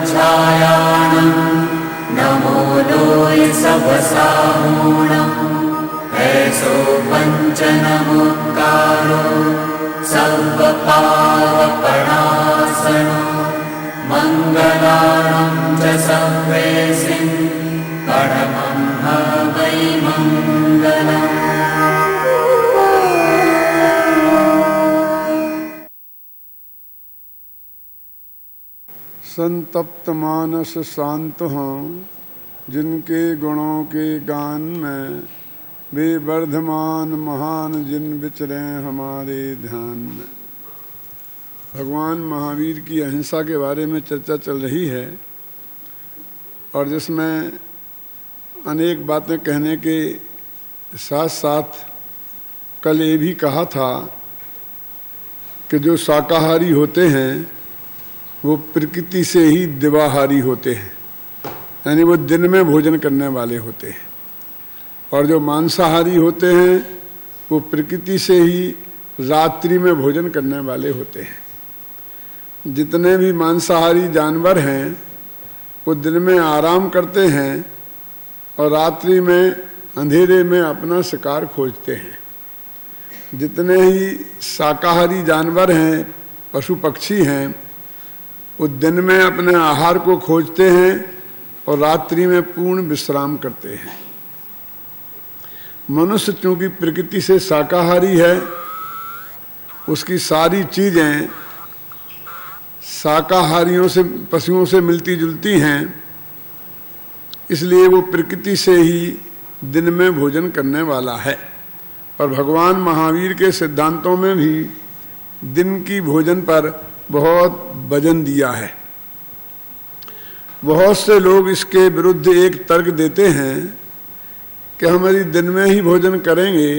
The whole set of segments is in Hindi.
छायाणं नमो लोय सबसाहूणं ऐसो पंचनमुक्कारो सर्वपावपणासनो मंगलानं च संवेसिं परमं वै मंगलम्। संतप्त मानस शांत हों जिनके गुणों के गान में, वे वर्धमान महान जिन विचरे हमारे ध्यान में। भगवान महावीर की अहिंसा के बारे में चर्चा चल रही है और जिसमें अनेक बातें कहने के साथ साथ कल ये भी कहा था कि जो शाकाहारी होते हैं वो प्रकृति से ही दिवाहारी होते हैं, यानी वो दिन में भोजन करने वाले होते हैं, और जो मांसाहारी होते हैं वो प्रकृति से ही रात्रि में भोजन करने वाले होते हैं। जितने भी मांसाहारी जानवर हैं वो दिन में आराम करते हैं और रात्रि में अंधेरे में अपना शिकार खोजते हैं। जितने ही शाकाहारी जानवर हैं, पशु पक्षी हैं, वो दिन में अपने आहार को खोजते हैं और रात्रि में पूर्ण विश्राम करते हैं। मनुष्य चूंकि प्रकृति से शाकाहारी है, उसकी सारी चीजें शाकाहारियों से, पशुओं से मिलती जुलती हैं, इसलिए वो प्रकृति से ही दिन में भोजन करने वाला है। और भगवान महावीर के सिद्धांतों में भी दिन की भोजन पर बहुत वजन दिया है। बहुत से लोग इसके विरुद्ध एक तर्क देते हैं कि हमारी दिन में ही भोजन करेंगे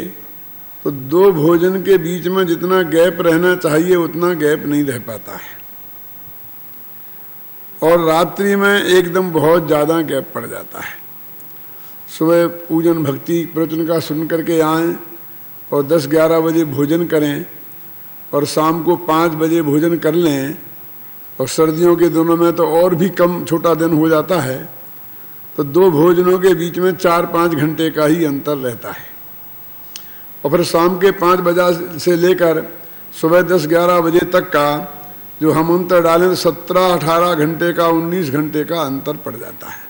तो दो भोजन के बीच में जितना गैप रहना चाहिए उतना गैप नहीं रह पाता है, और रात्रि में एकदम बहुत ज़्यादा गैप पड़ जाता है। सुबह पूजन भक्ति प्रवचन का सुन करके आएँ और 10-11 बजे भोजन करें और शाम को 5 बजे भोजन कर लें, और सर्दियों के दिनों में तो और भी कम छोटा दिन हो जाता है, तो दो भोजनों के बीच में 4-5 घंटे का ही अंतर रहता है। और फिर शाम के 5 बजे से लेकर सुबह 10-11 बजे तक का जो हम अंतर डालें तो 17-18 घंटे का, 19 घंटे का अंतर पड़ जाता है,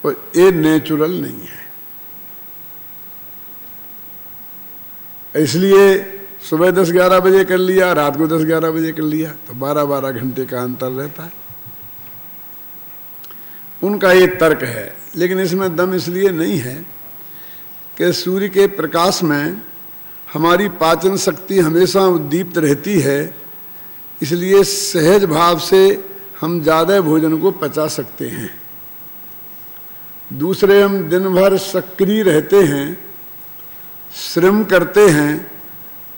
और ये नेचुरल नहीं है। इसलिए सुबह 10-11 बजे कर लिया, रात को 10-11 बजे कर लिया, तो 12-12 घंटे का अंतर रहता है। उनका ये तर्क है, लेकिन इसमें दम इसलिए नहीं है कि सूर्य के प्रकाश में हमारी पाचन शक्ति हमेशा उद्दीप्त रहती है, इसलिए सहज भाव से हम ज़्यादा भोजन को पचा सकते हैं। दूसरे, हम दिन भर सक्रिय रहते हैं, श्रम करते हैं,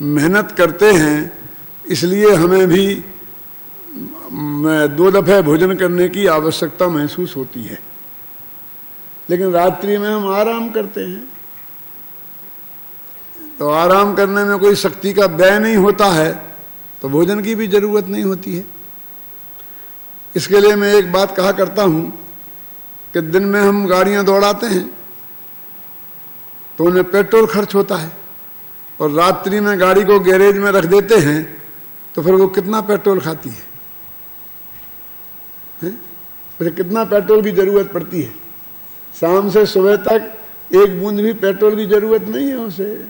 मेहनत करते हैं, इसलिए हमें भी 2 दफ़े भोजन करने की आवश्यकता महसूस होती है। लेकिन रात्रि में हम आराम करते हैं, तो आराम करने में कोई शक्ति का व्यय नहीं होता है, तो भोजन की भी जरूरत नहीं होती है। इसके लिए मैं एक बात कहा करता हूँ कि दिन में हम गाड़ियाँ दौड़ाते हैं तो उन्हें पेट्रोल खर्च होता है, और रात्रि में गाड़ी को गैरेज में रख देते हैं तो फिर वो कितना पेट्रोल खाती है? फिर कितना पेट्रोल की जरूरत पड़ती है? शाम से सुबह तक एक बूंद भी पेट्रोल की जरूरत नहीं है उसे।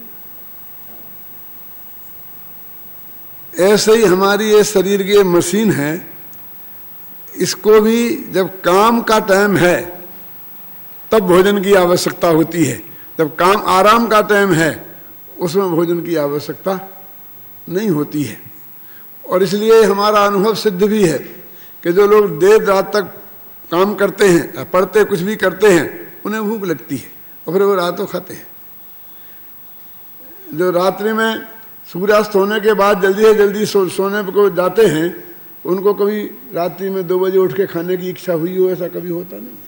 ऐसे ही हमारी ये शरीर की मशीन है, इसको भी जब काम का टाइम है तब भोजन की आवश्यकता होती है, जब काम आराम का टाइम है उसमें भोजन की आवश्यकता नहीं होती है। और इसलिए हमारा अनुभव सिद्ध भी है कि जो लोग देर रात तक काम करते हैं, पढ़ते कुछ भी करते हैं, उन्हें भूख लगती है और फिर वो रातों खाते हैं। जो रात्रि में सूर्यास्त होने के बाद जल्दी से जल्दी सोने को जाते हैं, उनको कभी रात्रि में 2 बजे उठ के खाने की इच्छा हुई हो, ऐसा कभी होता नहीं है।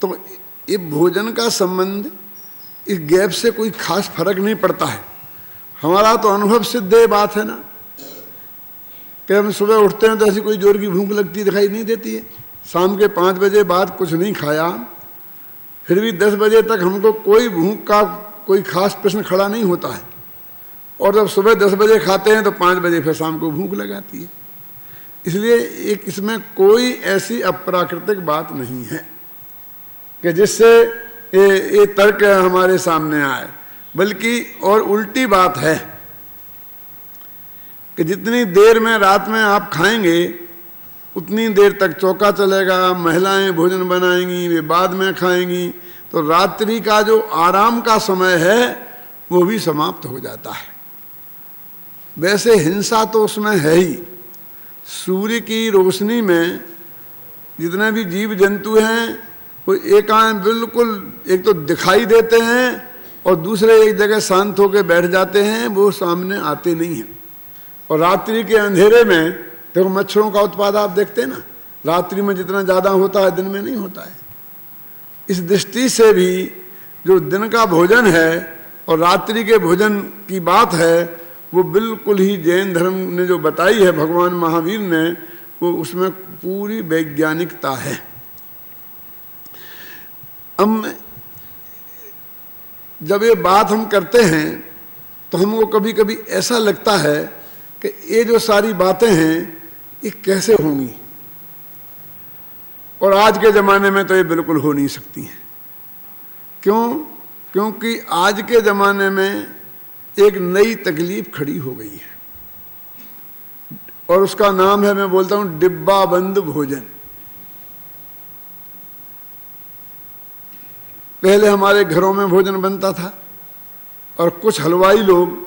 तो ये भोजन का संबंध इस गैप से कोई खास फर्क नहीं पड़ता है। हमारा तो अनुभव सिद्ध ये बात है ना कि हम सुबह उठते हैं तो ऐसी कोई जोर की भूख लगती दिखाई नहीं देती है। शाम के 5 बजे बाद कुछ नहीं खाया, फिर भी 10 बजे तक हमको कोई भूख का कोई खास प्रश्न खड़ा नहीं होता है। और जब सुबह 10 बजे खाते हैं तो 5 बजे फिर शाम को भूख लगाती है। इसलिए एक इसमें कोई ऐसी अप्राकृतिक बात नहीं है कि जिससे ये तर्क हमारे सामने आए, बल्कि और उल्टी बात है कि जितनी देर में रात में आप खाएंगे उतनी देर तक चौका चलेगा, महिलाएं भोजन बनाएंगी, वे बाद में खाएंगी, तो रात्रि का जो आराम का समय है वो भी समाप्त हो जाता है। वैसे हिंसा तो उसमें है ही। सूर्य की रोशनी में जितने भी जीव जंतु हैं वो एकांत बिल्कुल एक तो दिखाई देते हैं और दूसरे एक जगह शांत होकर बैठ जाते हैं, वो सामने आते नहीं हैं। और रात्रि के अंधेरे में देखो मच्छरों का उत्पाद आप देखते हैं ना, रात्रि में जितना ज़्यादा होता है दिन में नहीं होता है। इस दृष्टि से भी जो दिन का भोजन है और रात्रि के भोजन की बात है वो बिल्कुल ही जैन धर्म ने जो बताई है भगवान महावीर ने, वो उसमें पूरी वैज्ञानिकता है। हम जब ये बात हम करते हैं तो हमको कभी कभी ऐसा लगता है कि ये जो सारी बातें हैं ये कैसे होंगी, और आज के ज़माने में तो ये बिल्कुल हो नहीं सकती हैं। क्यों? क्योंकि आज के ज़माने में एक नई तकलीफ खड़ी हो गई है और उसका नाम है, मैं बोलता हूं, डिब्बा बंद भोजन। पहले हमारे घरों में भोजन बनता था और कुछ हलवाई लोग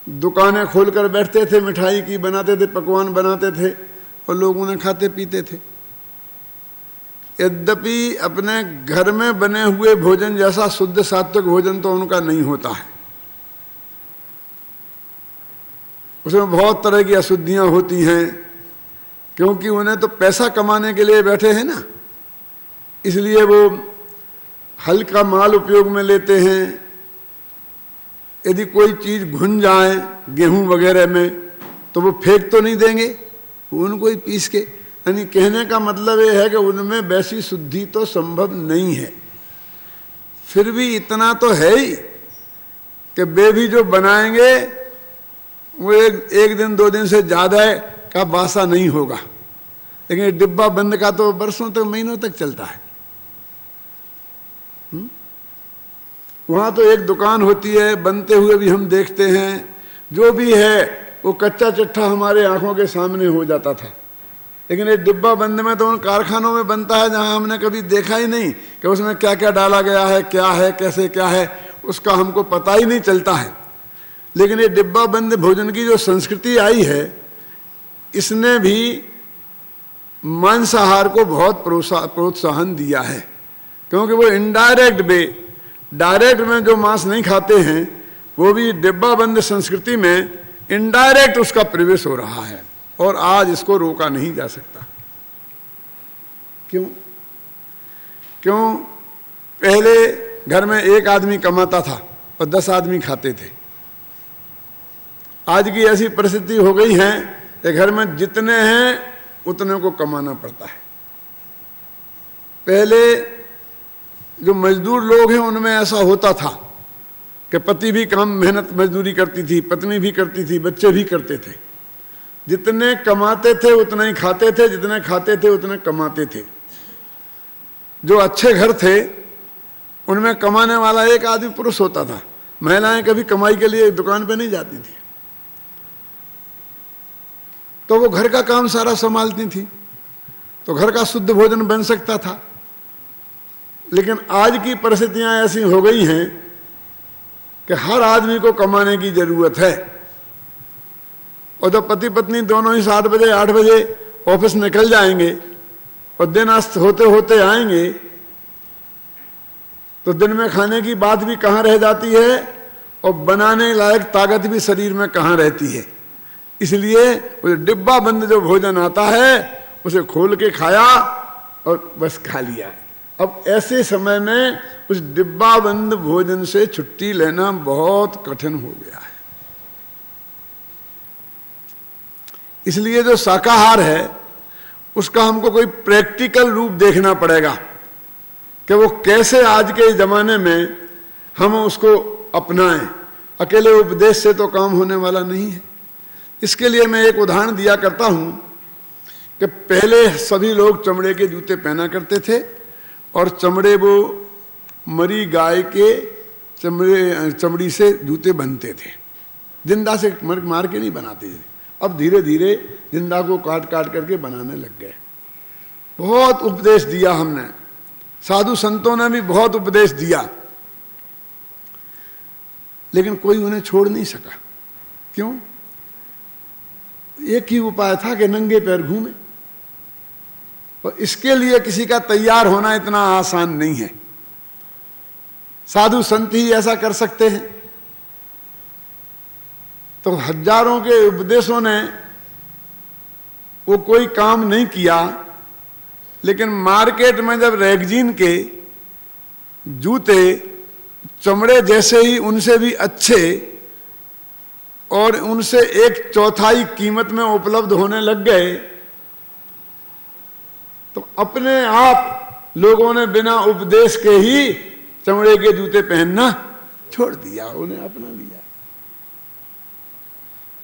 दुकानें खोलकर बैठते थे, मिठाई की बनाते थे, पकवान बनाते थे और लोग उन्हें खाते पीते थे। यद्यपि अपने घर में बने हुए भोजन जैसा शुद्ध सात्विक भोजन तो उनका नहीं होता है, उसमें बहुत तरह की अशुद्धियां होती हैं, क्योंकि उन्हें तो पैसा कमाने के लिए बैठे हैं ना, इसलिए वो हल्का माल उपयोग में लेते हैं। यदि कोई चीज़ घुन जाए गेहूं वगैरह में तो वो फेंक तो नहीं देंगे, वो उनको ही पीस के, यानी कहने का मतलब ये है कि उनमें वैसी शुद्धि तो संभव नहीं है। फिर भी इतना तो है ही कि वे भी जो बनाएंगे वो एक दिन 2 दिन से ज़्यादा का बासा नहीं होगा, लेकिन डिब्बा बंद का तो बरसों तक महीनों तक चलता है। वहाँ तो एक दुकान होती है, बनते हुए भी हम देखते हैं, जो भी है वो कच्चा चिट्ठा हमारे आंखों के सामने हो जाता था। लेकिन ये डिब्बा बंद में तो उन कारखानों में बनता है जहाँ हमने कभी देखा ही नहीं कि उसमें क्या क्या डाला गया है, क्या है, कैसे क्या है, उसका हमको पता ही नहीं चलता है। लेकिन ये डिब्बा बंद भोजन की जो संस्कृति आई है, इसने भी मांसाहार को बहुत प्रोत्साहन दिया है, क्योंकि वो इनडायरेक्ट वे, डायरेक्ट में जो मांस नहीं खाते हैं वो भी डिब्बा बंद संस्कृति में इनडायरेक्ट उसका प्रवेश हो रहा है, और आज इसको रोका नहीं जा सकता। क्यों? पहले घर में एक आदमी कमाता था और 10 आदमी खाते थे। आज की ऐसी परिस्थिति हो गई है कि घर में जितने हैं उतने को कमाना पड़ता है। पहले जो मजदूर लोग हैं उनमें ऐसा होता था कि पति भी काम मेहनत मजदूरी करती थी, पत्नी भी करती थी, बच्चे भी करते थे। जितने कमाते थे उतना ही खाते थे, जितने खाते थे उतने कमाते थे। जो अच्छे घर थे उनमें कमाने वाला एक आदमी पुरुष होता था, महिलाएं कभी कमाई के लिए दुकान पे नहीं जाती थी, तो वो घर का काम सारा संभालती थी, तो घर का शुद्ध भोजन बन सकता था। लेकिन आज की परिस्थितियां ऐसी हो गई हैं कि हर आदमी को कमाने की जरूरत है, और जब पति पत्नी दोनों ही 7 बजे 8 बजे ऑफिस निकल जाएंगे और दिन अस्त होते होते आएंगे, तो दिन में खाने की बात भी कहाँ रह जाती है और बनाने लायक ताकत भी शरीर में कहाँ रहती है। इसलिए वो डिब्बा बंद जो भोजन आता है उसे खोल के खाया और बस खा लिया। अब ऐसे समय में उस डिब्बा बंद भोजन से छुट्टी लेना बहुत कठिन हो गया है। इसलिए जो शाकाहार है उसका हमको कोई प्रैक्टिकल रूप देखना पड़ेगा कि वो कैसे आज के ज़माने में हम उसको अपनाएं। अकेले उपदेश से तो काम होने वाला नहीं है। इसके लिए मैं एक उदाहरण दिया करता हूं कि पहले सभी लोग चमड़े के जूते पहना करते थे और चमड़े वो मरी गाय के चमड़ी से जूते बनते थे, जिंदा से मार के नहीं बनाते थे। अब धीरे धीरे जिंदा को काट काट करके बनाने लग गए। बहुत उपदेश दिया हमने, साधु संतों ने भी बहुत उपदेश दिया, लेकिन कोई उन्हें छोड़ नहीं सका। क्यों? एक ही उपाय था कि नंगे पैर घूमे, और इसके लिए किसी का तैयार होना इतना आसान नहीं है। साधु संत ही ऐसा कर सकते हैं। तो हजारों के उपदेशों ने वो कोई काम नहीं किया, लेकिन मार्केट में जब रैगजीन के जूते चमड़े जैसे ही उनसे भी अच्छे और उनसे 1/4 कीमत में उपलब्ध होने लग गए, तो अपने आप लोगों ने बिना उपदेश के ही चमड़े के जूते पहनना छोड़ दिया, उन्हें अपना लिया।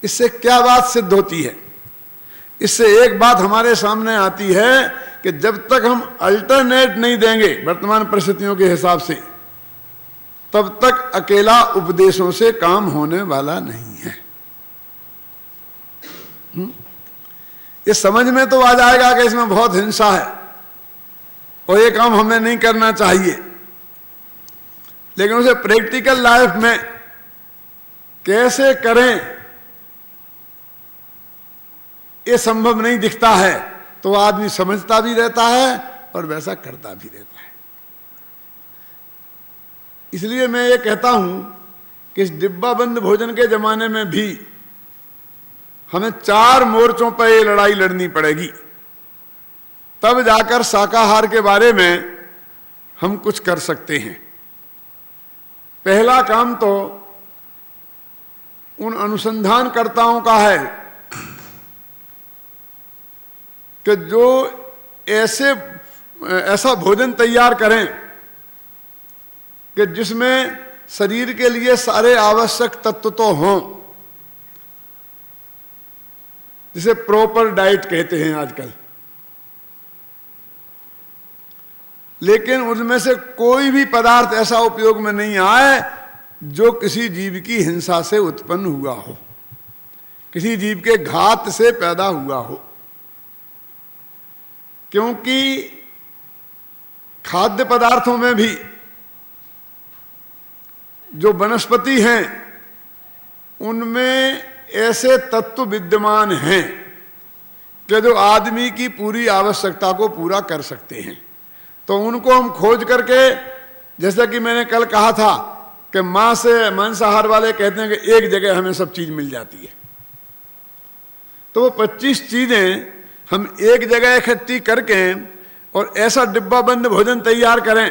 इससे क्या बात सिद्ध होती है? इससे एक बात हमारे सामने आती है कि जब तक हम अल्टरनेट नहीं देंगे वर्तमान परिस्थितियों के हिसाब से, तब तक अकेला उपदेशों से काम होने वाला नहीं है। ये समझ में तो आ जाएगा कि इसमें बहुत हिंसा है और ये काम हमें नहीं करना चाहिए, लेकिन उसे प्रैक्टिकल लाइफ में कैसे करें ये संभव नहीं दिखता है। तो आदमी समझता भी रहता है और वैसा करता भी रहता है। इसलिए मैं ये कहता हूं कि इस डिब्बाबंद भोजन के जमाने में भी हमें 4 मोर्चों पर ये लड़ाई लड़नी पड़ेगी, तब जाकर शाकाहार के बारे में हम कुछ कर सकते हैं। पहला काम तो उन अनुसंधानकर्ताओं का है कि जो ऐसा भोजन तैयार करें कि जिसमें शरीर के लिए सारे आवश्यक तत्व तो हों, जिसे प्रॉपर डाइट कहते हैं आजकल, लेकिन उनमें से कोई भी पदार्थ ऐसा उपयोग में नहीं आए जो किसी जीव की हिंसा से उत्पन्न हुआ हो, किसी जीव के घात से पैदा हुआ हो। क्योंकि खाद्य पदार्थों में भी जो वनस्पति हैं उनमें ऐसे तत्व विद्यमान हैं कि जो आदमी की पूरी आवश्यकता को पूरा कर सकते हैं। तो उनको हम खोज करके, जैसा कि मैंने कल कहा था कि मांसाहार वाले कहते हैं कि एक जगह हमें सब चीज मिल जाती है, तो वो 25 चीजें हम एक जगह इकट्ठी करके और ऐसा डिब्बाबंद भोजन तैयार करें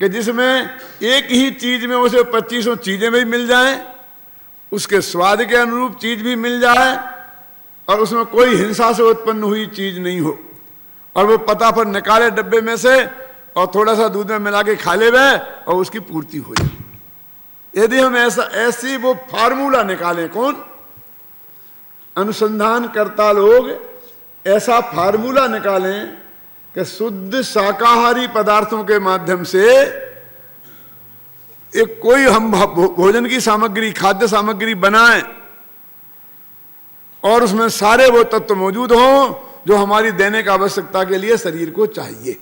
कि जिसमें एक ही चीज में उसे 25 चीजें भी मिल जाएं, उसके स्वाद के अनुरूप चीज भी मिल जाए और उसमें कोई हिंसा से उत्पन्न हुई चीज नहीं हो, और वो पता पर निकाले डब्बे में से और थोड़ा सा दूध में मिला के खा ले वह और उसकी पूर्ति हो जाए। यदि हम ऐसी वो फार्मूला निकालें, कौन? अनुसंधानकर्ता लोग ऐसा फार्मूला निकालें कि शुद्ध शाकाहारी पदार्थों के माध्यम से एक कोई हम भोजन की सामग्री, खाद्य सामग्री बनाएं और उसमें सारे वो तत्व मौजूद हों जो हमारी दैनिक आवश्यकता के लिए शरीर को चाहिए।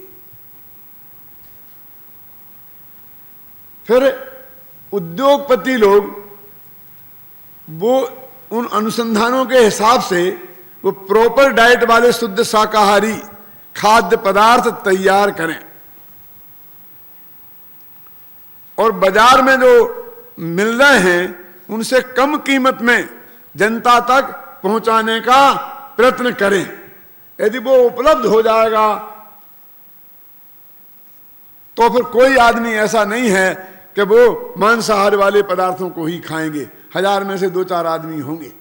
फिर उद्योगपति लोग वो उन अनुसंधानों के हिसाब से वो प्रॉपर डाइट वाले शुद्ध शाकाहारी खाद्य पदार्थ तैयार करें और बाजार में जो मिल रहे हैं उनसे कम कीमत में जनता तक पहुंचाने का प्रयत्न करें। यदि वो उपलब्ध हो जाएगा तो फिर कोई आदमी ऐसा नहीं है कि वो मांसाहार वाले पदार्थों को ही खाएंगे। 1000 में से 2-4 आदमी होंगे,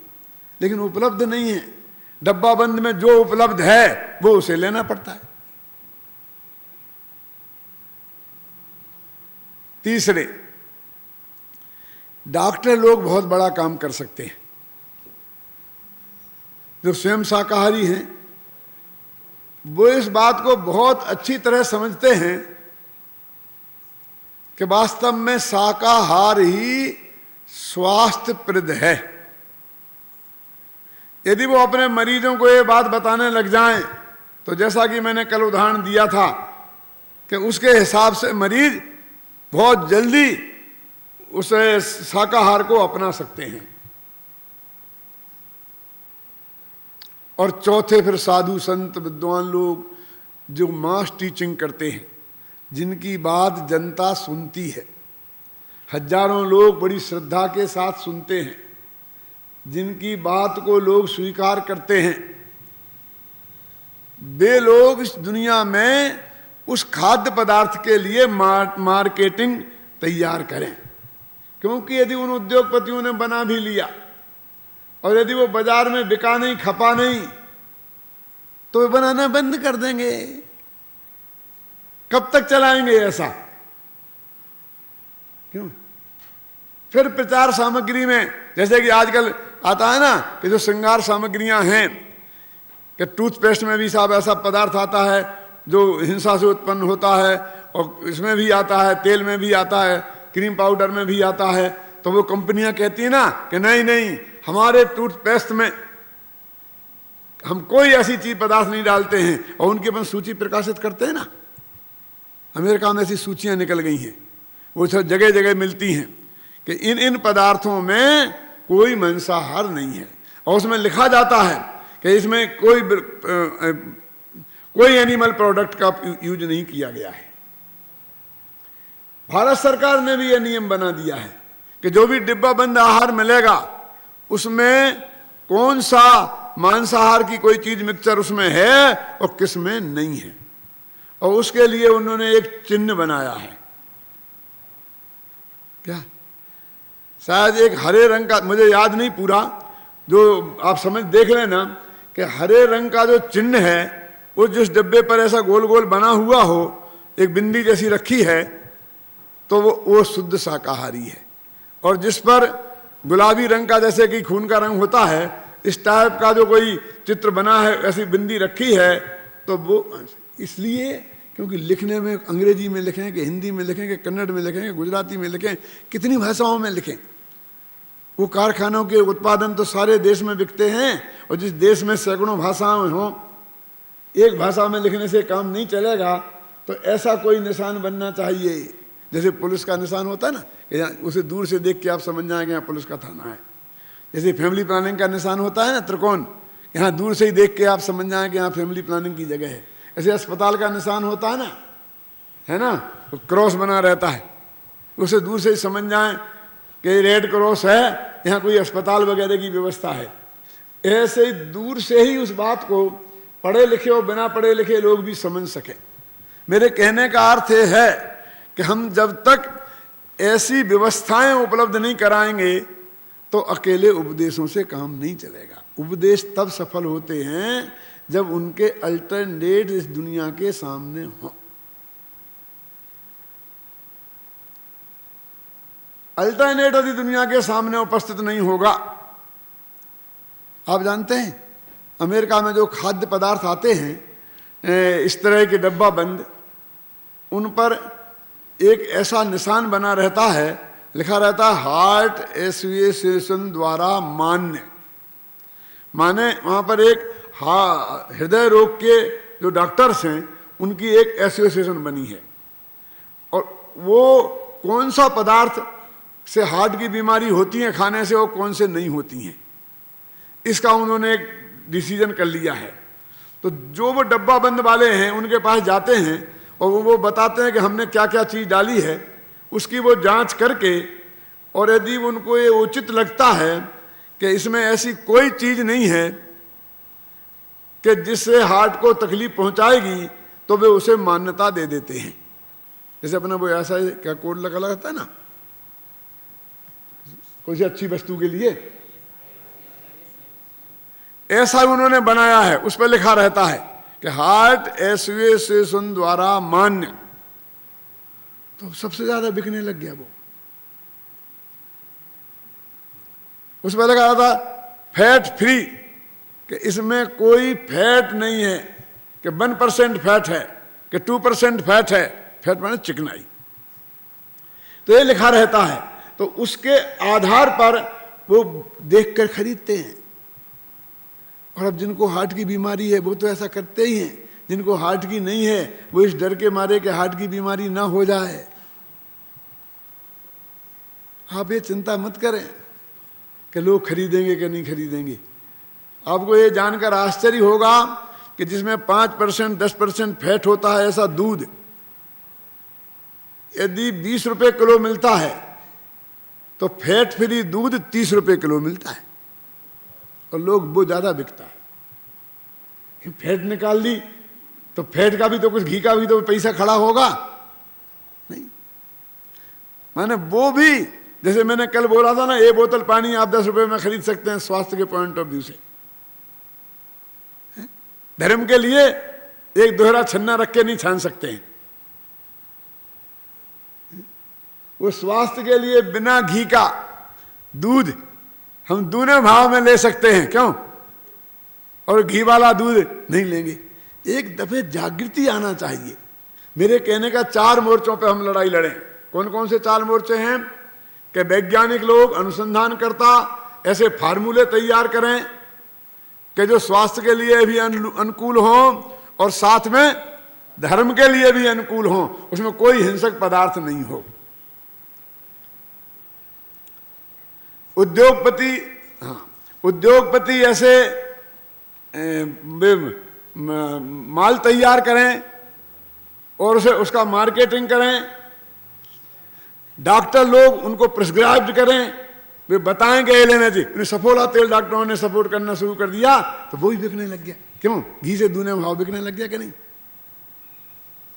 लेकिन उपलब्ध नहीं है। डब्बा बंद में जो उपलब्ध है वो उसे लेना पड़ता है। तीसरे, डॉक्टर लोग बहुत बड़ा काम कर सकते हैं। जो स्वयं शाकाहारी हैं वो इस बात को बहुत अच्छी तरह समझते हैं कि वास्तव में शाकाहार ही स्वास्थ्यप्रद है। यदि वो अपने मरीजों को ये बात बताने लग जाएं, तो जैसा कि मैंने कल उदाहरण दिया था कि उसके हिसाब से मरीज बहुत जल्दी उसे शाकाहार को अपना सकते हैं। और चौथे, फिर साधु संत विद्वान लोग जो मास टीचिंग करते हैं, जिनकी बात जनता सुनती है, हजारों लोग बड़ी श्रद्धा के साथ सुनते हैं, जिनकी बात को लोग स्वीकार करते हैं, वे लोग इस दुनिया में उस खाद्य पदार्थ के लिए मार्केटिंग तैयार करें। क्योंकि यदि उन उद्योगपतियों ने बना भी लिया और यदि वो बाजार में बिका नहीं, खपा नहीं, तो वे बनाना बंद कर देंगे। कब तक चलाएंगे ऐसा? क्यों? फिर प्रचार सामग्री में, जैसे कि आजकल आता है ना कि जो श्रृंगार सामग्रियां हैं, कि टूथपेस्ट में भी साहब ऐसा पदार्थ आता है जो हिंसा से उत्पन्न होता है, और इसमें भी आता है, तेल में भी आता है, क्रीम पाउडर में भी आता है। तो वो कंपनियां कहती है ना कि नहीं नहीं, हमारे टूथपेस्ट में हम कोई ऐसी चीज पदार्थ नहीं डालते हैं, और उनके अपन सूची प्रकाशित करते हैं ना। अमेरिका में ऐसी सूचियां निकल गई हैं, वो सब जगह जगह मिलती हैं कि इन पदार्थों में कोई मांसाहार नहीं है, और उसमें लिखा जाता है कि इसमें कोई एनिमल प्रोडक्ट का यूज नहीं किया गया है। भारत सरकार ने भी यह नियम बना दिया है कि जो भी डिब्बा बंद आहार मिलेगा उसमें कौन सा मांसाहार की कोई चीज मिक्सचर उसमें है और किस में नहीं है। और उसके लिए उन्होंने एक चिन्ह बनाया है, क्या शायद एक हरे रंग का, मुझे याद नहीं पूरा, जो आप समझ देख लेना कि हरे रंग का जो चिन्ह है वो जिस डब्बे पर ऐसा गोल गोल बना हुआ हो, एक बिंदी जैसी रखी है, तो वो शुद्ध शाकाहारी है। और जिस पर गुलाबी रंग का, जैसे कि खून का रंग होता है, इस टाइप का जो कोई चित्र बना है, ऐसी बिंदी रखी है, तो वो इसलिए क्योंकि लिखने में अंग्रेजी में लिखें कि हिंदी में लिखें कि कन्नड़ में लिखें कि गुजराती में लिखें, कितनी भाषाओं में लिखें, वो कारखानों के उत्पादन तो सारे देश में बिकते हैं। और जिस देश में सैकड़ों भाषाएं हों, एक भाषा में लिखने से काम नहीं चलेगा। तो ऐसा कोई निशान बनना चाहिए, जैसे पुलिस का निशान होता है ना, कि उसे दूर से देख के आप समझ जाएंगे यहाँ पुलिस का थाना है। जैसे फैमिली प्लानिंग का निशान होता है ना, त्रिकोण, यहाँ दूर से ही देख के आप समझ जाएंगे यहाँ फैमिली प्लानिंग की जगह है। ऐसे अस्पताल का निशान होता है ना, तो क्रॉस बना रहता है, उसे दूर से ही समझ जाए कि रेड क्रॉस है, यहाँ कोई अस्पताल वगैरह की व्यवस्था है। ऐसे ही दूर से ही उस बात को पढ़े लिखे और बिना पढ़े लिखे लोग भी समझ सके। मेरे कहने का अर्थ है कि हम जब तक ऐसी व्यवस्थाएं उपलब्ध नहीं कराएंगे तो अकेले उपदेशों से काम नहीं चलेगा। उपदेश तब सफल होते हैं जब उनके अल्टरनेट इस दुनिया के सामने हों। अल्टरनेट यदि दुनिया के सामने उपस्थित नहीं होगा, आप जानते हैं अमेरिका में जो खाद्य पदार्थ आते हैं इस तरह के डब्बा बंद, उन पर एक ऐसा निशान बना रहता है, लिखा रहता है हार्ट एसोसिएशन द्वारा मान्य। माने वहां पर एक हृदय रोग के जो डॉक्टर्स हैं उनकी एक एसोसिएशन बनी है, और वो कौन सा पदार्थ से हार्ट की बीमारी होती है खाने से और कौन से नहीं होती हैं, इसका उन्होंने एक डिसीजन कर लिया है। तो जो वो डब्बा बंद वाले हैं उनके पास जाते हैं और वो बताते हैं कि हमने क्या क्या चीज़ डाली है, उसकी वो जांच करके, और यदि उनको ये उचित लगता है कि इसमें ऐसी कोई चीज़ नहीं है कि जिससे हार्ट को तकलीफ पहुंचाएगी, तो वे उसे मान्यता दे देते हैं। जैसे अपना वो ऐसा क्या कोड लगा रहता है ना, कोई सी अच्छी वस्तु के लिए ऐसा उन्होंने बनाया है, उस पर लिखा रहता है कि हार्ट एसोसिएशन द्वारा मान्य। तो सबसे ज्यादा बिकने लग गया वो। उस पर लिखा था फैट फ्री, कि इसमें कोई फैट नहीं है, कि 1% फैट है, कि 2% फैट है। फैट माने चिकनाई। तो ये लिखा रहता है, तो उसके आधार पर वो देखकर खरीदते हैं। और अब जिनको हार्ट की बीमारी है वो तो ऐसा करते ही हैं, जिनको हार्ट की नहीं है वो इस डर के मारे कि हार्ट की बीमारी ना हो जाए। आप ये चिंता मत करें कि लोग खरीदेंगे कि नहीं खरीदेंगे। आपको ये जानकर आश्चर्य होगा कि जिसमें 5% 10% फैट होता है ऐसा दूध यदि 20 रुपए किलो मिलता है तो फैट फ्री दूध 30 रुपए किलो मिलता है, और लोग वो ज्यादा बिकता है। फैट निकाल ली तो फैट का भी तो कुछ, घी का भी तो पैसा खड़ा होगा नहीं। माने वो भी, जैसे मैंने कल बोला था ना, ये बोतल पानी आप 10 रुपए में खरीद सकते हैं स्वास्थ्य के पॉइंट ऑफ व्यू से। धर्म के लिए एक दोहरा छन्ना रख के नहीं छान सकते हैं। वो स्वास्थ्य के लिए बिना घी का दूध हम दूने भाव में ले सकते हैं, क्यों? और घी वाला दूध नहीं लेंगे। एक दफे जागृति आना चाहिए। मेरे कहने का 4 मोर्चों पे हम लड़ाई लड़ें। कौन कौन से 4 मोर्चे हैं? कि वैज्ञानिक लोग, अनुसंधानकर्ता ऐसे फार्मूले तैयार करें कि जो स्वास्थ्य के लिए भी अनुकूल हों और साथ में धर्म के लिए भी अनुकूल हों, उसमें कोई हिंसक पदार्थ नहीं हो। उद्योगपति, हाँ, उद्योगपति ऐसे माल तैयार करें और उसे उसका मार्केटिंग करें। डॉक्टर लोग उनको प्रिस्क्राइब करें, वे बताएंगे ये लेना चाहिए। सफोला तेल डॉक्टरों ने सपोर्ट करना शुरू कर दिया तो वो ही बिकने लग गया। क्यों? घी से दूने भाव बिकने लग गया कि नहीं?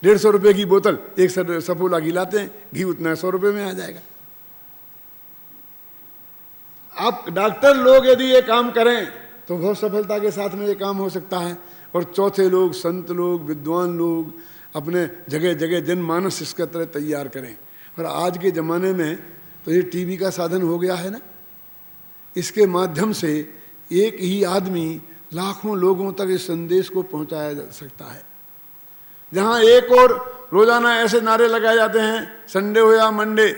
150 रुपए की बोतल एक सफोला घी लाते हैं, घी उतना 100 रुपए में आ जाएगा। आप डॉक्टर लोग यदि ये काम करें तो बहुत सफलता के साथ में ये काम हो सकता है। और चौथे लोग, संत लोग, विद्वान लोग अपने जगह जगह जनमानस इसका तरह तैयार करें। और आज के ज़माने में तो ये टीवी का साधन हो गया है ना, इसके माध्यम से एक ही आदमी लाखों लोगों तक इस संदेश को पहुंचाया जा सकता है। जहां एक और रोजाना ऐसे नारे लगाए जाते हैं, संडे हो या मंडे,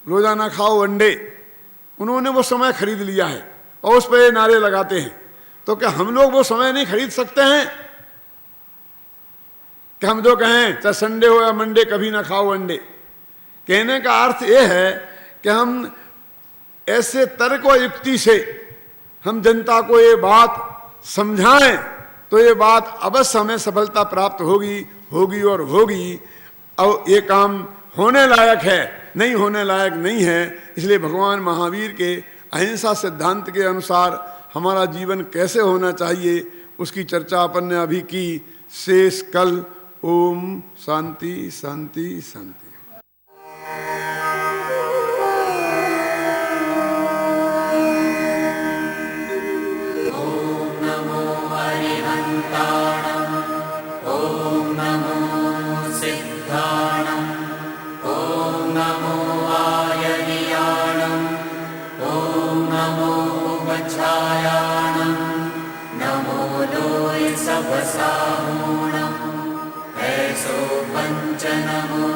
रोजाना खाओ अंडे, उन्होंने वो समय खरीद लिया है और उस पर ये नारे लगाते हैं। तो क्या हम लोग वो समय नहीं खरीद सकते हैं कि हम जो कहें चाहे संडे हो या मंडे कभी ना खाओ अंडे? कहने का अर्थ ये है कि हम ऐसे तर्क व युक्ति से हम जनता को ये बात समझाएं तो ये बात अवश्य हमें सफलता प्राप्त होगी और होगी। और ये काम होने लायक है, नहीं होने लायक नहीं है। इसलिए भगवान महावीर के अहिंसा सिद्धांत के अनुसार हमारा जीवन कैसे होना चाहिए उसकी चर्चा अपन ने अभी की। शेष कल। ओम शांति शांति शांति। ऐसो पंच नमो